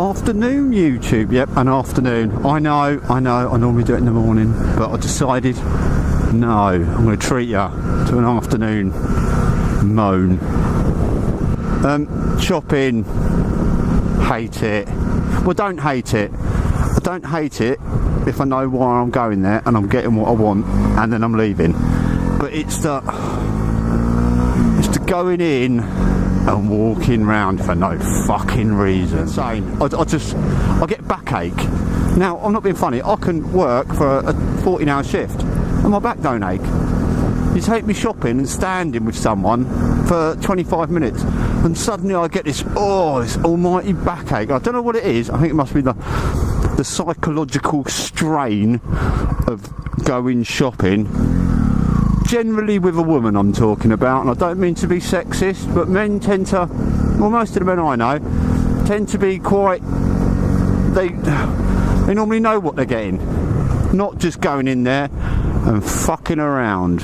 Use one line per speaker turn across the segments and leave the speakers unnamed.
Afternoon YouTube, yep, an afternoon. I know, I normally do it in the morning, but I decided, no, I'm going to treat you to an afternoon moan. Shopping, hate it. Well, don't hate it. I don't hate it if I know why I'm going there and I'm getting what I want and then I'm leaving. But it's the going in and walking round for no fucking reason. Insane. I get backache. Now, I'm not being funny. I can work for a 14-hour shift and my back don't ache. You take me shopping and standing with someone for 25 minutes and suddenly I get this almighty backache. I don't know what it is. I think it must be the psychological strain of going shopping. Generally with a woman I'm talking about, and I don't mean to be sexist, but men tend to, well, most of the men I know tend to be quite, they normally know what they're getting, not just going in there and fucking around.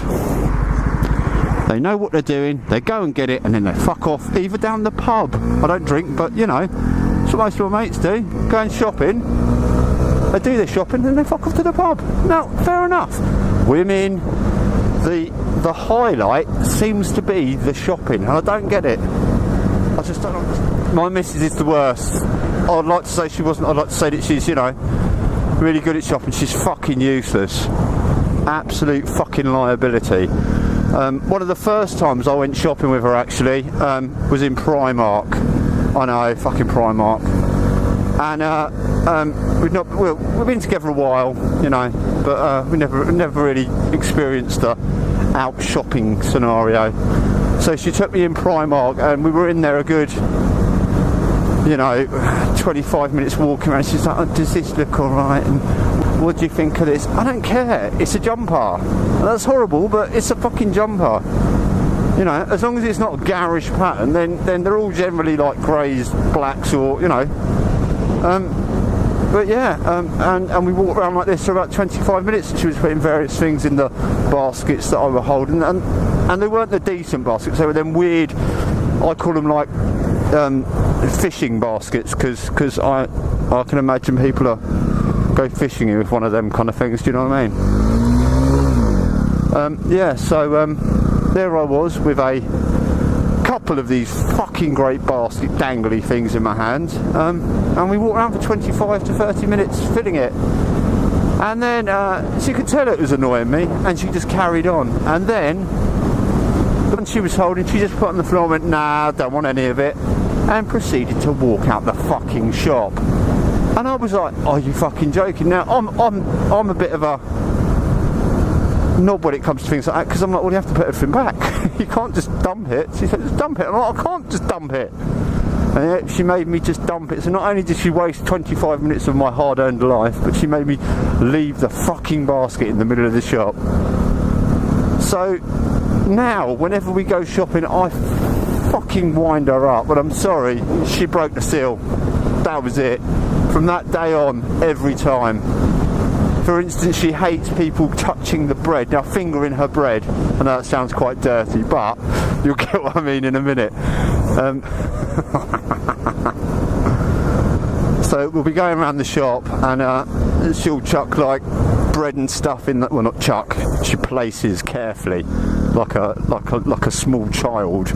They know what they're doing, they go and get it and then they fuck off, either down the pub. I don't drink, but you know, that's what most of my mates do, going shopping, they do their shopping and they fuck off to the pub. Now, fair enough. Women, the highlight seems to be the shopping, and I don't get it. I just don't understand. My missus is the worst. I'd like to say she wasn't. I'd like to say that she's, you know, really good at shopping. She's fucking useless. Absolute fucking liability. One of the first times I went shopping with her actually was in Primark. I know, fucking Primark. And we've been together a while, you know, but we never really experienced a out shopping scenario. So she took me in Primark and we were in there a good, you know, 25 minutes walking around. She's like, oh, does this look alright? And what do you think of this? I don't care, it's a jumper. That's horrible, but it's a fucking jumper. You know, as long as it's not a garish pattern, then they're all generally like greys, blacks, or, you know. But yeah, and we walked around like this for about 25 minutes. She was putting various things in the baskets that I were holding, and they weren't the decent baskets, they were them weird, I call them like fishing baskets, because I can imagine people go fishing with one of them kind of things, do you know what I mean? Yeah, so there I was with a couple of these fucking great basket dangly things in my hand, and we walked around for 25 to 30 minutes filling it, and then she could tell it was annoying me and she just carried on, and then when she was holding, she just put on the floor and went, nah, I don't want any of it, and proceeded to walk out the fucking shop. And I was like, are you fucking joking? Now I'm a bit of a knob when it comes to things like that, because I'm like, well, you have to put everything back. You can't just dump it. She said, just dump it. I'm like, I can't just dump it. And yet she made me just dump it. So not only did she waste 25 minutes of my hard-earned life, but she made me leave the fucking basket in the middle of the shop. So now, whenever we go shopping, I fucking wind her up. But I'm sorry, she broke the seal. That was it. From that day on, every time. For instance, she hates people touching the bread. Now, fingering her bread. I know that sounds quite dirty, but you'll get what I mean in a minute. So we'll be going around the shop, and she'll chuck like bread and stuff in that. Well, not chuck. She places carefully, like a small child.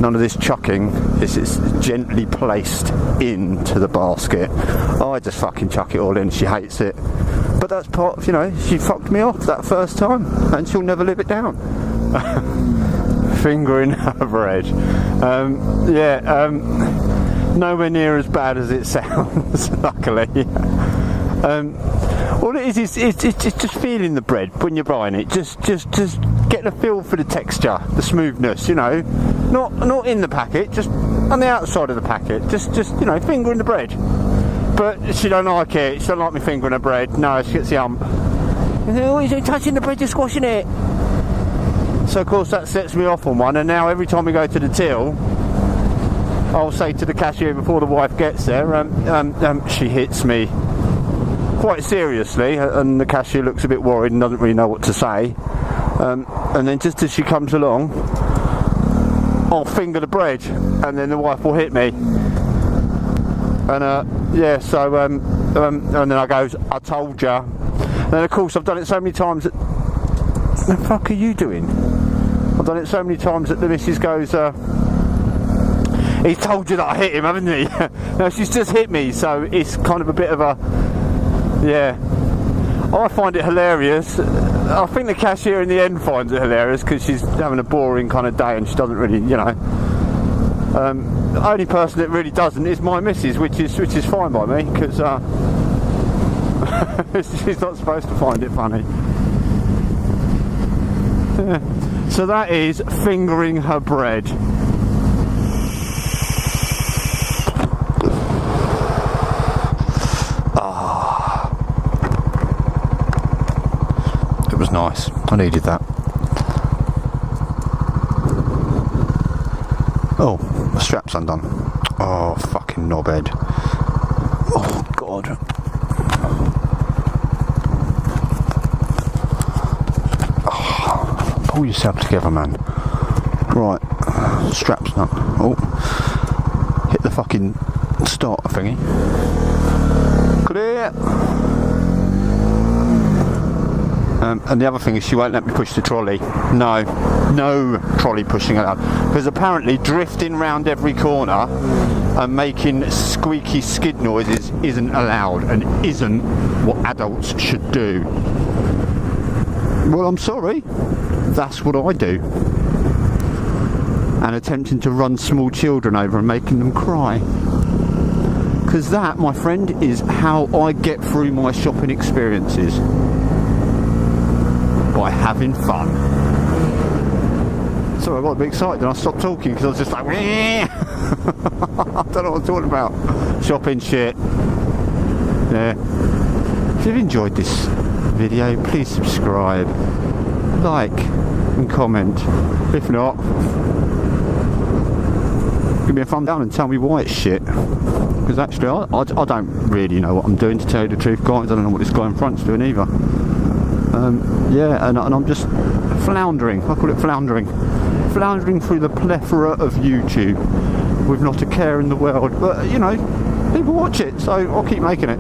None of this chucking. This is gently placed into the basket. I just fucking chuck it all in. She hates it. But that's part of, you know, she fucked me off that first time, and she'll never live it down. Fingering her bread. Nowhere near as bad as it sounds, luckily. All it is it's just feeling the bread when you're buying it. Just getting a feel for the texture, the smoothness, you know. Not in the packet, just on the outside of the packet. Just you know, fingering the bread. But she don't like it. She don't like me fingering her bread. No, she gets the hump. Oh, you're touching the bread, you're squashing it. So of course that sets me off on one. And now every time we go to the till, I'll say to the cashier before the wife gets there, she hits me quite seriously, and the cashier looks a bit worried and doesn't really know what to say. And then just as she comes along, I'll finger the bread, and then the wife will hit me. And yeah, so and then I goes, I told ya. And then of course I've done it so many times that, the fuck are you doing? I've done it so many times that the missus goes, he told you that I hit him, haven't he? No, she's just hit me, so it's kind of a bit of a, yeah. I find it hilarious. I think the cashier in the end finds it hilarious because she's having a boring kind of day and she doesn't really, you know. The only person that really doesn't is my missus, which is fine by me because she's not supposed to find it funny. Yeah. So that is fingering her bread. It was nice. I needed that. Oh, the strap's undone. Oh, fucking knobhead. Oh, God. Oh, pull yourself together, man. Right. Strap's done. Oh. Hit the fucking starter thingy. Clear. And the other thing is she won't let me push the trolley. No trolley pushing allowed. Because apparently drifting round every corner and making squeaky skid noises isn't allowed and isn't what adults should do. Well, I'm sorry. That's what I do. And attempting to run small children over and making them cry. Because that, my friend, is how I get through my shopping experiences. By having fun. Sorry, I got a bit excited and I stopped talking because I was just like, I don't know what I'm talking about. Shopping shit. Yeah. If you've enjoyed this video, please subscribe, like and comment. If not, give me a thumb down and tell me why it's shit. Because actually I don't really know what I'm doing, to tell you the truth, guys. I don't know what this guy in front's doing either. Yeah, and I'm just floundering. I call it floundering. Floundering through the plethora of YouTube with not a care in the world. But, you know, people watch it, so I'll keep making it.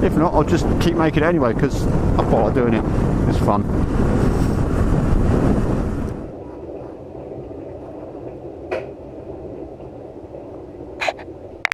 If not, I'll just keep making it anyway, because I quite like doing it. It's fun.